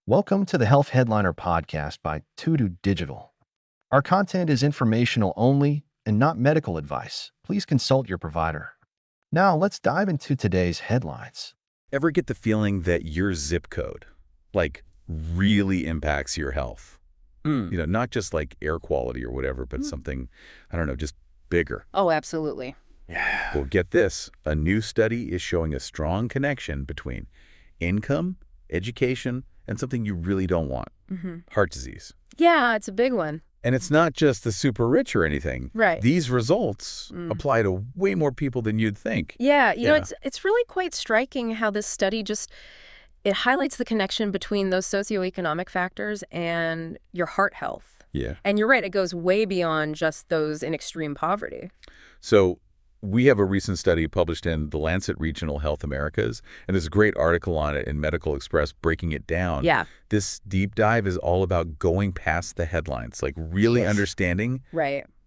Welcome to the Health Headliner podcast by Tudu Digital. Our content is informational only and not medical advice. Please consult your provider. Now, let's dive into today's headlines. Ever get the feeling that your zip code, really impacts your health? Not just like air quality or whatever, but something, I don't know, just bigger. Oh, absolutely. Yeah. Well, get this. A new study is showing a strong connection between income, education, and something you really don't want. Heart disease. Yeah, it's a big one. And it's not just the super rich or anything. Right. These results apply to way more people than you'd think. Yeah, you know, it's really quite striking how this study it highlights the connection between those socioeconomic factors and your heart health. Yeah. And you're right, it goes way beyond just those in extreme poverty. So we have a recent study published in the Lancet Regional Health Americas, and there's a great article on it in Medical Express breaking it down. Yeah. This deep dive is all about going past the headlines, really understanding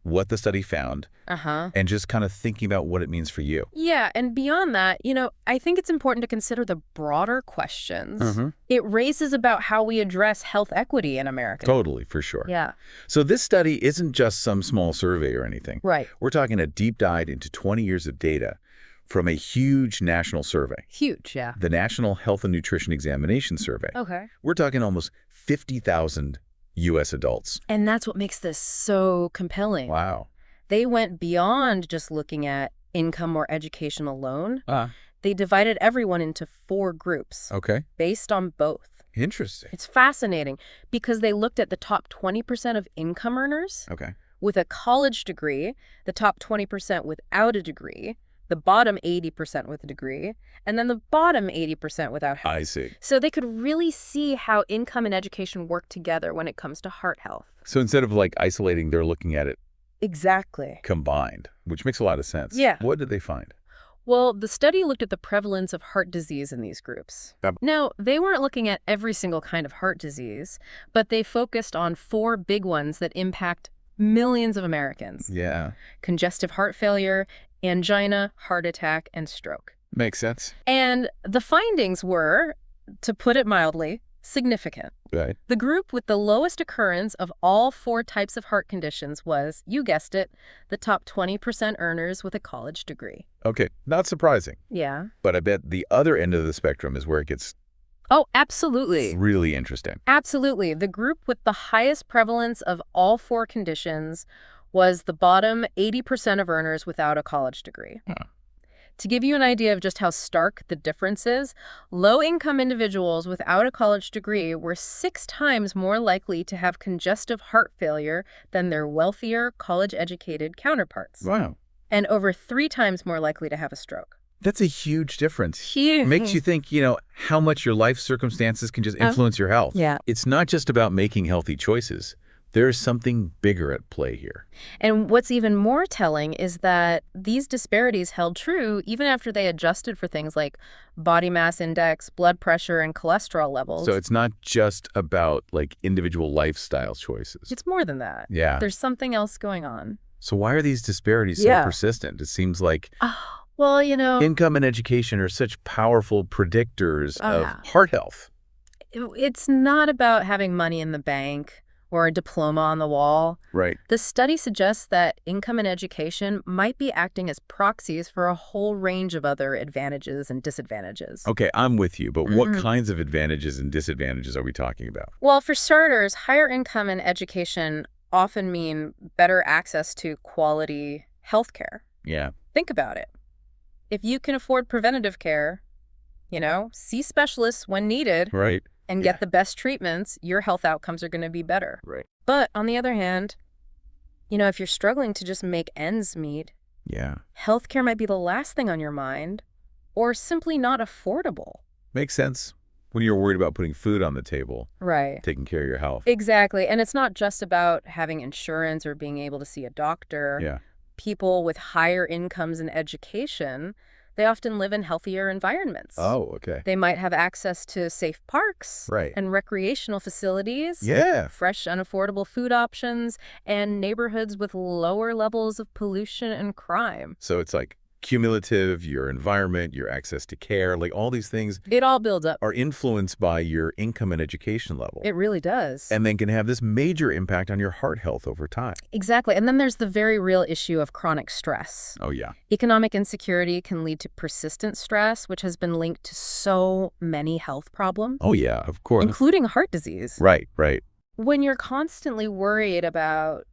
what the study found and just kind of thinking about what it means for you. Yeah, and beyond that, I think it's important to consider the broader questions it raises about how we address health equity in America. Totally, for sure. Yeah. So this study isn't just some small survey or anything. Right. We're talking a deep dive into 20 years of data from a huge national survey. Huge, yeah. The National Health and Nutrition Examination Survey. Okay. We're talking almost 50,000 U.S. adults. And that's what makes this so compelling. Wow. They went beyond just looking at income or education alone. They divided everyone into 4 groups. Okay. Based on both. Interesting. It's fascinating because they looked at the top 20% of income earners with a college degree, the top 20% without a degree, the bottom 80% with a degree, and then the bottom 80% without. I see. So they could really see how income and education work together when it comes to heart health. So instead of isolating, they're looking at it Exactly. combined, which makes a lot of sense. Yeah. What did they find? Well, the study looked at the prevalence of heart disease in these groups. Now, they weren't looking at every single kind of heart disease, but they focused on 4 big ones that impact millions of Americans. Yeah. Congestive heart failure, angina, heart attack, and stroke. Makes sense. And the findings were, to put it mildly, significant. Right. The group with the lowest occurrence of all 4 types of heart conditions was, you guessed it, the top 20% earners with a college degree. Okay. Not surprising. Yeah. But I bet the other end of the spectrum is where it gets Oh, absolutely. really interesting. Absolutely. The group with the highest prevalence of all 4 conditions was the bottom 80% of earners without a college degree. To give you an idea of just how stark the difference is, low-income individuals without a college degree were 6 times more likely to have congestive heart failure than their wealthier, college-educated counterparts. Wow. And over 3 times more likely to have a stroke. That's a huge difference. Huge. Makes you think, how much your life circumstances can just influence your health. Yeah. It's not just about making healthy choices. There's something bigger at play here. And what's even more telling is that these disparities held true even after they adjusted for things like body mass index, blood pressure, and cholesterol levels. So it's not just about individual lifestyle choices. It's more than that. Yeah. There's something else going on. So why are these disparities so persistent? It seems like Well, income and education are such powerful predictors of heart health. It's not about having money in the bank or a diploma on the wall. Right. The study suggests that income and education might be acting as proxies for a whole range of other advantages and disadvantages. Okay, I'm with you, but what kinds of advantages and disadvantages are we talking about? Well, for starters, higher income and education often mean better access to quality health care. Yeah. Think about it. If you can afford preventative care, see specialists when needed. Right. And get the best treatments, your health outcomes are going to be better. Right. But on the other hand, if you're struggling to just make ends meet, healthcare might be the last thing on your mind or simply not affordable. Makes sense. When you're worried about putting food on the table. Right. Taking care of your health. Exactly. And it's not just about having insurance or being able to see a doctor. Yeah. People with higher incomes and education, they often live in healthier environments. Oh, okay. They might have access to safe parks and recreational facilities, fresh, unaffordable food options, and neighborhoods with lower levels of pollution and crime. So it's cumulative, your environment, your access to care, like all these things It all builds up. are influenced by your income and education level. It really does. And then can have this major impact on your heart health over time. Exactly. And then there's the very real issue of chronic stress. Oh, yeah. Economic insecurity can lead to persistent stress, which has been linked to so many health problems, Oh, yeah, of course. including heart disease. Right, right. When you're constantly worried about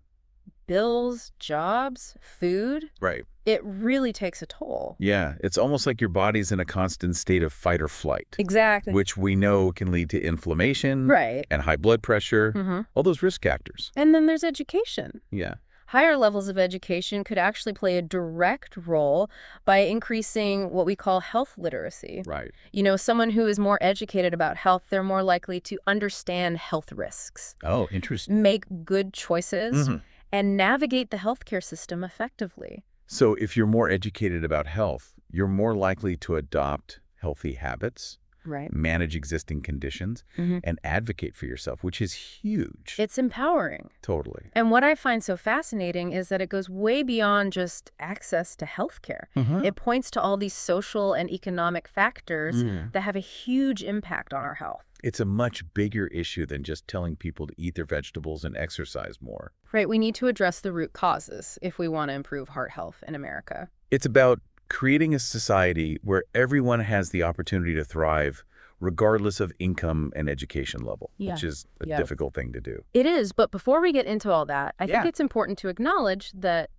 bills, jobs, food, Right. it really takes a toll. Yeah, it's almost like your body's in a constant state of fight or flight, Exactly. which we know can lead to inflammation Right. and high blood pressure, Mm-hmm. all those risk factors. And then there's education. Yeah. Higher levels of education could actually play a direct role by increasing what we call health literacy. Right. You know, someone who is more educated about health, they're more likely to understand health risks, Oh, interesting. make good choices, Mhm. and navigate the healthcare system effectively. So if you're more educated about health, you're more likely to adopt healthy habits, Right. manage existing conditions, Mhm. and advocate for yourself, which is huge. It's empowering. Totally. And what I find so fascinating is that it goes way beyond just access to healthcare. It points to all these social and economic factors that have a huge impact on our health. It's a much bigger issue than just telling people to eat their vegetables and exercise more. Right, we need to address the root causes if we want to improve heart health in America. It's about creating a society where everyone has the opportunity to thrive regardless of income and education level, Yeah. which is a Yeah. difficult thing to do. It is, but before we get into all that, I think Yeah. it's important to acknowledge that,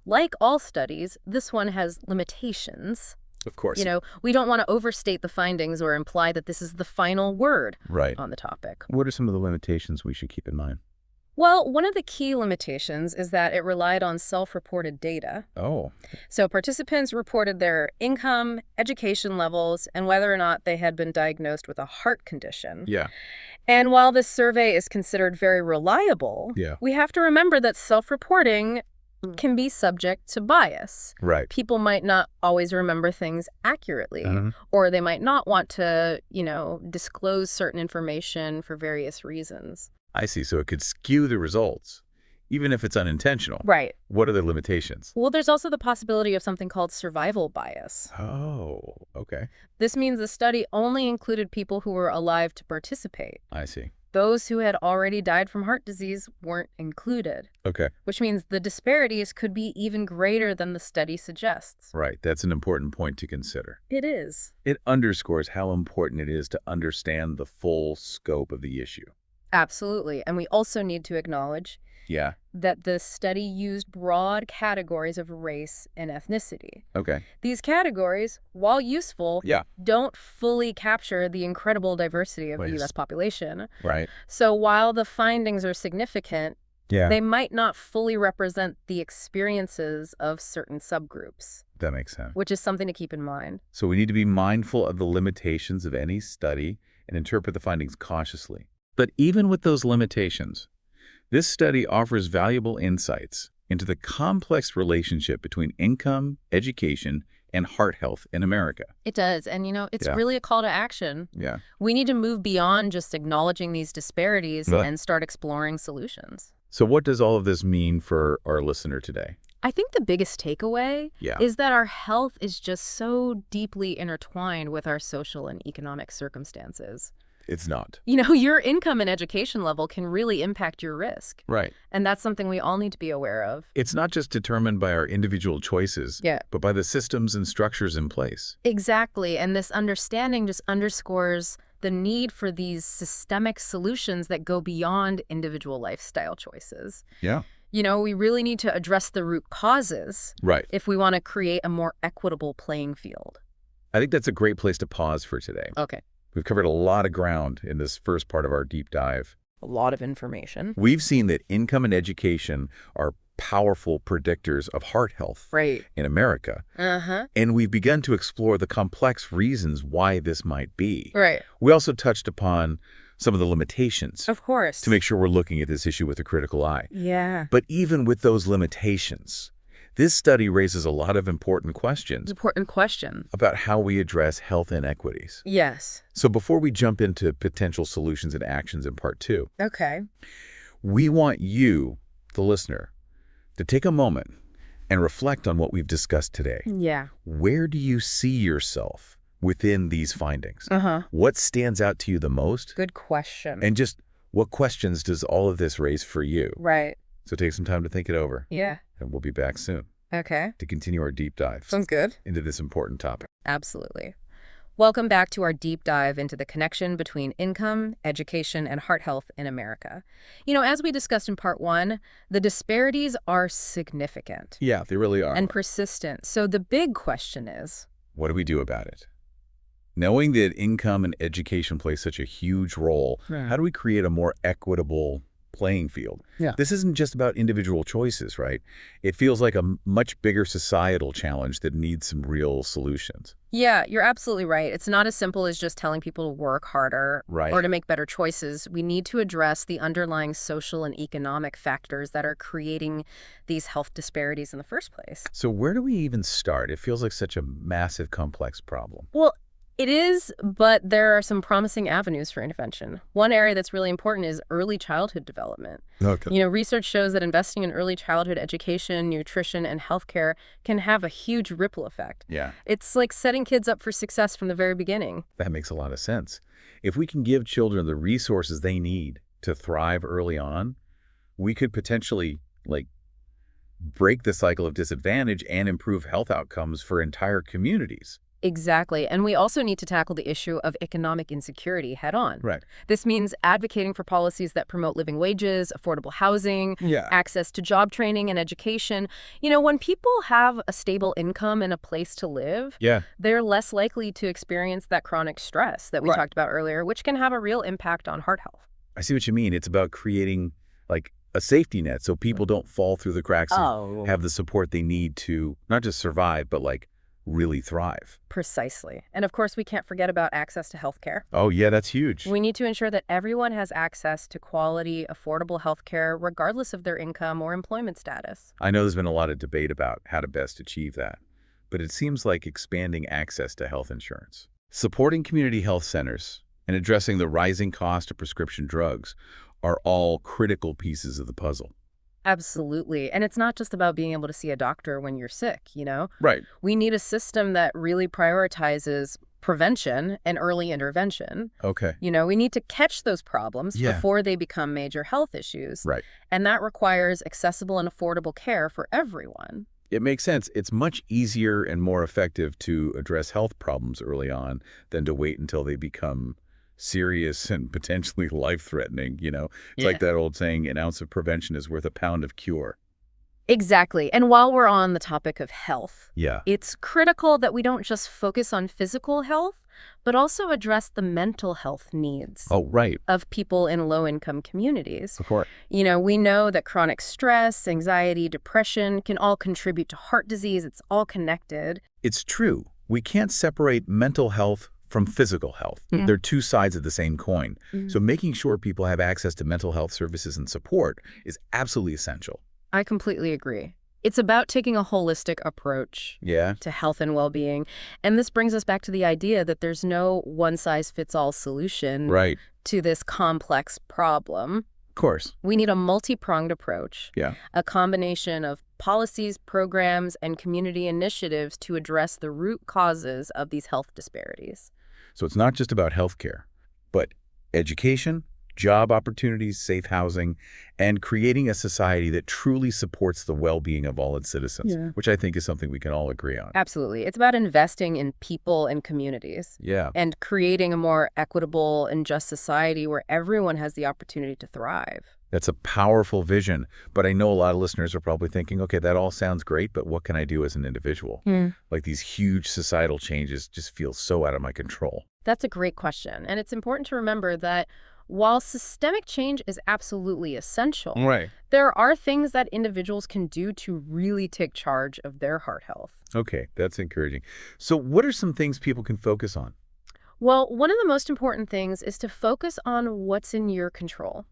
like all studies, this one has limitations. Of course. You know, we don't want to overstate the findings or imply that this is the final word Right. on the topic. What are some of the limitations we should keep in mind? Well, one of the key limitations is that it relied on self-reported data. Oh, So participants reported their income, education levels, and whether or not they had been diagnosed with a heart condition. yeah. And while this survey is considered very reliable, Yeah. we have to remember that self-reporting can be subject to bias. Right. People might not always remember things accurately, Mhm. or they might not want to, disclose certain information for various reasons. I see. So it could skew the results, even if it's unintentional. Right. What are the limitations? Well, there's also the possibility of something called survival bias. Oh, okay. This means the study only included people who were alive to participate. I see. Those who had already died from heart disease weren't included, Okay. which means the disparities could be even greater than the study suggests. Right. That's an important point to consider. It is. It underscores how important it is to understand the full scope of the issue. Absolutely. And we also need to acknowledge Yeah. that the study used broad categories of race and ethnicity. Okay. These categories, while useful, Yeah. don't fully capture the incredible diversity of the Yes. U.S. population. Right. So while the findings are significant, Yeah. they might not fully represent the experiences of certain subgroups, That makes sense. which is something to keep in mind. So we need to be mindful of the limitations of any study and interpret the findings cautiously. But even with those limitations, this study offers valuable insights into the complex relationship between income, education, and heart health in America. It does. And, it's Yeah. really a call to action. Yeah. We need to move beyond just acknowledging these disparities Right. and start exploring solutions. So what does all of this mean for our listener today? I think the biggest takeaway Yeah. is that our health is just so deeply intertwined with our social and economic circumstances. It's not. Your income and education level can really impact your risk. Right. And that's something we all need to be aware of. It's not just determined by our individual choices, Yeah. but by the systems and structures in place. Exactly. And this understanding just underscores the need for these systemic solutions that go beyond individual lifestyle choices. Yeah. We really need to address the root causes Right. if we want to create a more equitable playing field. I think that's a great place to pause for today. Okay. We've covered a lot of ground in this first part of our deep dive. A lot of information. We've seen that income and education are powerful predictors of heart health Right. in America. Uh-huh. And we've begun to explore the complex reasons why this might be. Right. We also touched upon some of the limitations Of course. to make sure we're looking at this issue with a critical eye. Yeah. But even with those limitations, this study raises a lot of important questions Important question. about how we address health inequities. Yes. So before we jump into potential solutions and actions in part 2, Okay. we want you, the listener, to take a moment and reflect on what we've discussed today. Yeah. Where do you see yourself within these findings? What stands out to you the most? Good question. And just what questions does all of this raise for you? Right. So take some time to think it over. Yeah. And we'll be back soon Okay. to continue our deep dive Sounds good. into this important topic. Absolutely. Welcome back to our deep dive into the connection between income, education, and heart health in America. As we discussed in part 1, the disparities are significant. Yeah, they really are. And persistent. So the big question is, what do we do about it? Knowing that income and education play such a huge role, how do we create a more equitable playing field? Yeah. This isn't just about individual choices, right? It feels like a much bigger societal challenge that needs some real solutions. yeah, you're absolutely right. It's not as simple as just telling people to work harder or to make better choices. We need to address the underlying social and economic factors that are creating these health disparities in the first place. So where do we even start? It feels like such a massive, complex problem. Well, it is, but there are some promising avenues for intervention. One area that's really important is early childhood development. Okay. Research shows that investing in early childhood education, nutrition, and healthcare can have a huge ripple effect. Yeah, It's like setting kids up for success from the very beginning. that makes a lot of sense. If we can give children the resources they need to thrive early on, we could potentially, break the cycle of disadvantage and improve health outcomes for entire communities. Exactly. And we also need to tackle the issue of economic insecurity head on. Right. This means advocating for policies that promote living wages, affordable housing, Yeah. access to job training and education. When people have a stable income and a place to live, Yeah. they're less likely to experience that chronic stress that we Right. talked about earlier, which can have a real impact on heart health. I see what you mean. It's about creating a safety net so people don't fall through the cracks and have the support they need to not just survive, but really thrive. Precisely. And of course, we can't forget about access to healthcare. Oh, yeah, that's huge. We need to ensure that everyone has access to quality, affordable healthcare, regardless of their income or employment status. I know there's been a lot of debate about how to best achieve that, but it seems like expanding access to health insurance, supporting community health centers, and addressing the rising cost of prescription drugs are all critical pieces of the puzzle. Absolutely. And it's not just about being able to see a doctor when you're sick, Right. We need a system that really prioritizes prevention and early intervention. Okay. We need to catch those problems Yeah. before they become major health issues. Right. And that requires accessible and affordable care for everyone. It makes sense. It's much easier and more effective to address health problems early on than to wait until they become serious and potentially life-threatening. It's like that old saying, an ounce of prevention is worth a pound of cure. Exactly. And while we're on the topic of health, Yeah. it's critical that we don't just focus on physical health, but also address the mental health needs Oh, right. of people in low-income communities. Of course. We know that chronic stress, anxiety, depression can all contribute to heart disease. It's all connected. It's true. We can't separate mental health from physical health. They're two sides of the same coin. So making sure people have access to mental health services and support is absolutely essential. I completely agree. It's about taking a holistic approach Yeah. to health and well-being. And this brings us back to the idea that there's no one-size-fits-all solution Right. to this complex problem. Of course. We need a multi-pronged approach, Yeah. a combination of policies, programs, and community initiatives to address the root causes of these health disparities. So it's not just about healthcare, but education, job opportunities, safe housing, and creating a society that truly supports the well-being of all its citizens, which I think is something we can all agree on. Absolutely. It's about investing in people and communities Yeah. and creating a more equitable and just society where everyone has the opportunity to thrive. That's a powerful vision, but I know a lot of listeners are probably thinking, okay, that all sounds great, but what can I do as an individual? These huge societal changes just feel so out of my control. That's a great question. And it's important to remember that while systemic change is absolutely essential, Right. there are things that individuals can do to really take charge of their heart health. Okay, that's encouraging. So what are some things people can focus on? Well, one of the most important things is to focus on what's in your control.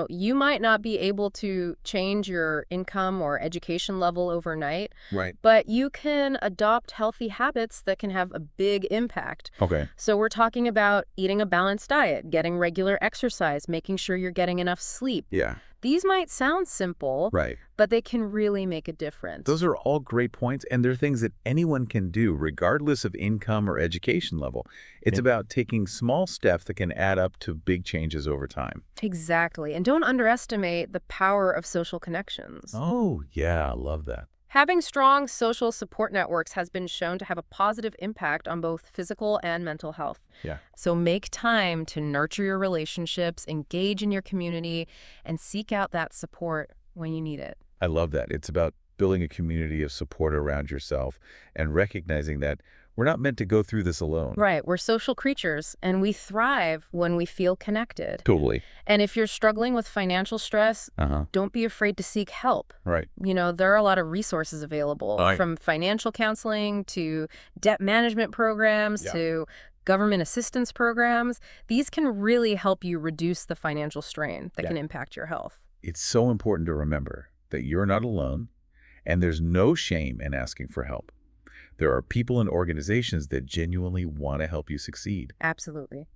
You might not be able to change your income or education level overnight, Right. but you can adopt healthy habits that can have a big impact. Okay. So we're talking about eating a balanced diet, getting regular exercise, making sure you're getting enough sleep. Yeah. These might sound simple, Right. but they can really make a difference. Those are all great points, and they're things that anyone can do regardless of income or education level. It's about taking small steps that can add up to big changes over time. Exactly. And don't underestimate the power of social connections. Oh, yeah, I love that. Having strong social support networks has been shown to have a positive impact on both physical and mental health. Yeah. So make time to nurture your relationships, engage in your community, and seek out that support when you need it. I love that. It's about building a community of support around yourself and recognizing that we're not meant to go through this alone. Right. We're social creatures, and we thrive when we feel connected. Totally. And if you're struggling with financial stress, don't be afraid to seek help. Right. You know, there are a lot of resources available, from financial counseling to debt management programs to government assistance programs. These can really help you reduce the financial strain that can impact your health. It's so important to remember that you're not alone, and there's no shame in asking for help. There are people and organizations that genuinely want to help you succeed. Absolutely.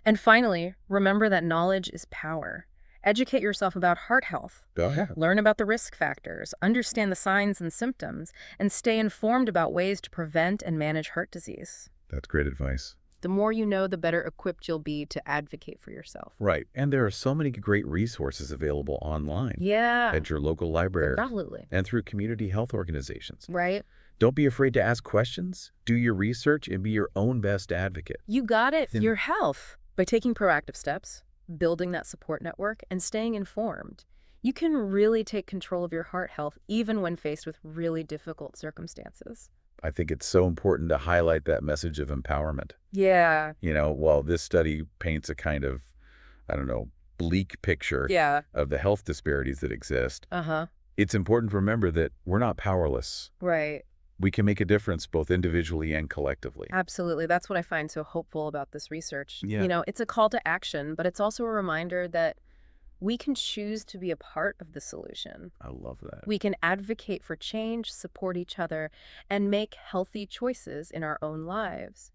And finally, remember that knowledge is power. Educate yourself about heart health. Oh, yeah. Learn about the risk factors, understand the signs and symptoms, and stay informed about ways to prevent and manage heart disease. That's great advice. The more you know, the better equipped you'll be to advocate for yourself. Right. And there are so many great resources available online. Yeah. At your local library. Absolutely. And through community health organizations. Right. Don't be afraid to ask questions, do your research, and be your own best advocate. You got it. Your health. By taking proactive steps, building that support network, and staying informed, you can really take control of your heart health even when faced with really difficult circumstances. I think it's so important to highlight that message of empowerment. Yeah. You know, while this study paints a kind of, bleak picture of the health disparities that exist, it's important to remember that we're not powerless. Right. We can make a difference both individually and collectively. Absolutely. That's what I find so hopeful about this research. Yeah. You know, it's a call to action, but it's also a reminder that we can choose to be a part of the solution. I love that. We can advocate for change, support each other, and make healthy choices in our own lives.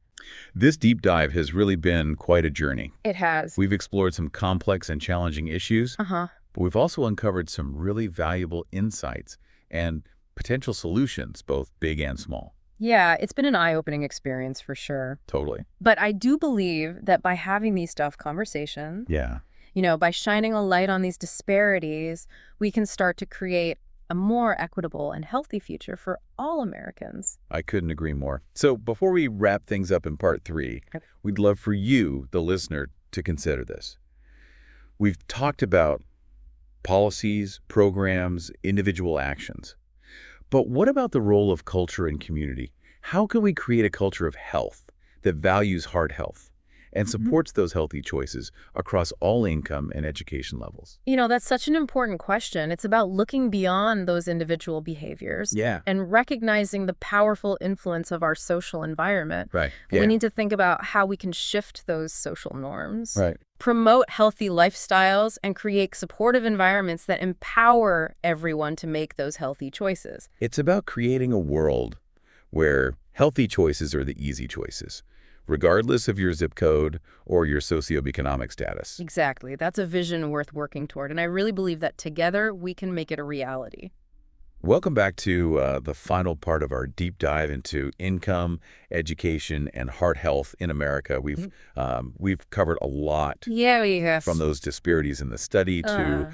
This deep dive has really been quite a journey. It has. We've explored some complex and challenging issues, but we've also uncovered some really valuable insights and potential solutions, both big and small. Yeah, it's been an eye-opening experience for sure. Totally. But I do believe that by having these tough conversations, by shining a light on these disparities, we can start to create a more equitable and healthy future for all Americans. I couldn't agree more. So before we wrap things up in part 3, we'd love for you, the listener, to consider this. We've talked about policies, programs, individual actions. But what about the role of culture and community? How can we create a culture of health that values heart health and supports those healthy choices across all income and education levels? You know, that's such an important question. It's about looking beyond those individual behaviors and recognizing the powerful influence of our social environment. Right. We need to think about how we can shift those social norms. Right. Promote healthy lifestyles and create supportive environments that empower everyone to make those healthy choices. It's about creating a world where healthy choices are the easy choices, regardless of your zip code or your socioeconomic status. Exactly. That's a vision worth working toward, and I really believe that together we can make it a reality. Welcome back to the final part of our deep dive into income, education, and heart health in America. We've covered a lot from those disparities in the study to,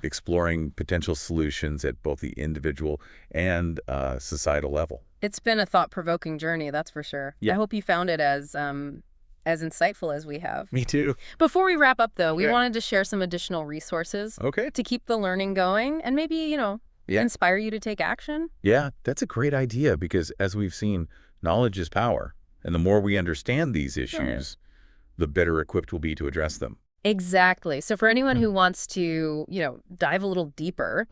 exploring potential solutions at both the individual and societal level. It's been a thought-provoking journey, that's for sure. Yeah. I hope you found it as insightful as we have. Me too. Before we wrap up, though, we wanted to share some additional resources to keep the learning going and maybe, inspire you to take action. Yeah, that's a great idea because as we've seen, knowledge is power. And the more we understand these issues, the better equipped we'll be to address them. Exactly. So for anyone who wants to, dive a little deeper,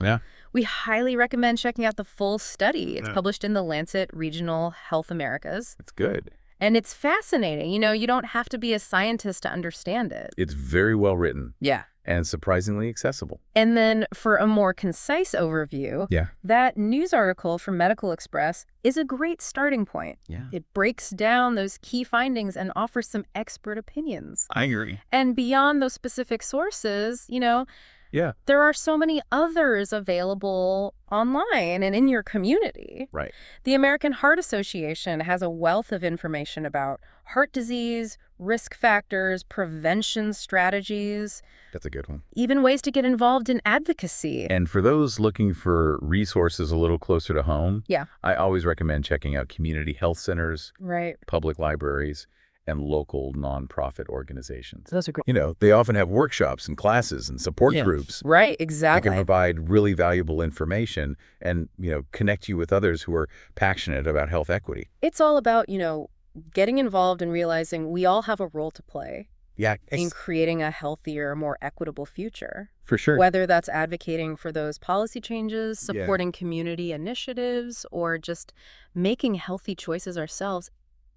we highly recommend checking out the full study. It's published in the Lancet Regional Health Americas. It's good. And it's fascinating. You don't have to be a scientist to understand it. It's very well written. Yeah. And surprisingly accessible. And then for a more concise overview, that news article from Medical Express is a great starting point. Yeah. It breaks down those key findings and offers some expert opinions. I agree. And beyond those specific sources, Yeah. There are so many others available online and in your community. Right. The American Heart Association has a wealth of information about heart disease, risk factors, prevention strategies, That's a good one. even ways to get involved in advocacy. And for those looking for resources a little closer to home, Yeah. I always recommend checking out community health centers, Right. public libraries, and local nonprofit organizations. Those are great. They often have workshops and classes and support Yeah. groups Right, that exactly. can provide really valuable information and, connect you with others who are passionate about health equity. It's all about, getting involved and realizing we all have a role to play Yeah, in creating a healthier, more equitable future. for sure. Whether that's advocating for those policy changes, supporting community initiatives, or just making healthy choices ourselves,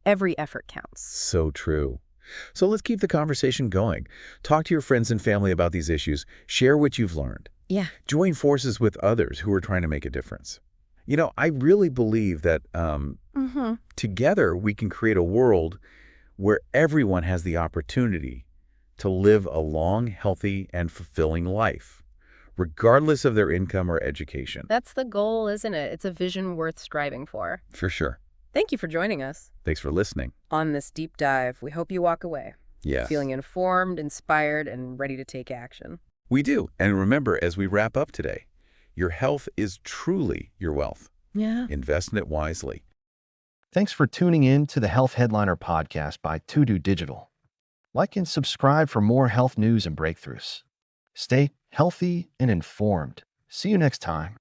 every effort counts. So true. So let's keep the conversation going. Talk to your friends and family about these issues. Share what you've learned. Yeah. Join forces with others who are trying to make a difference. I really believe that together we can create a world where everyone has the opportunity to live a long, healthy, and fulfilling life, regardless of their income or education. That's the goal, isn't it? It's a vision worth striving for. For sure. Thank you for joining us Thanks for listening. on this deep dive. We hope you walk away Yes. feeling informed, inspired, and ready to take action. We do. And remember, as we wrap up today, your health is truly your wealth. Yeah. Invest in it wisely. Thanks for tuning in to the Health Headliner podcast by To Digital. Like and subscribe for more health news and breakthroughs. Stay healthy and informed. See you next time.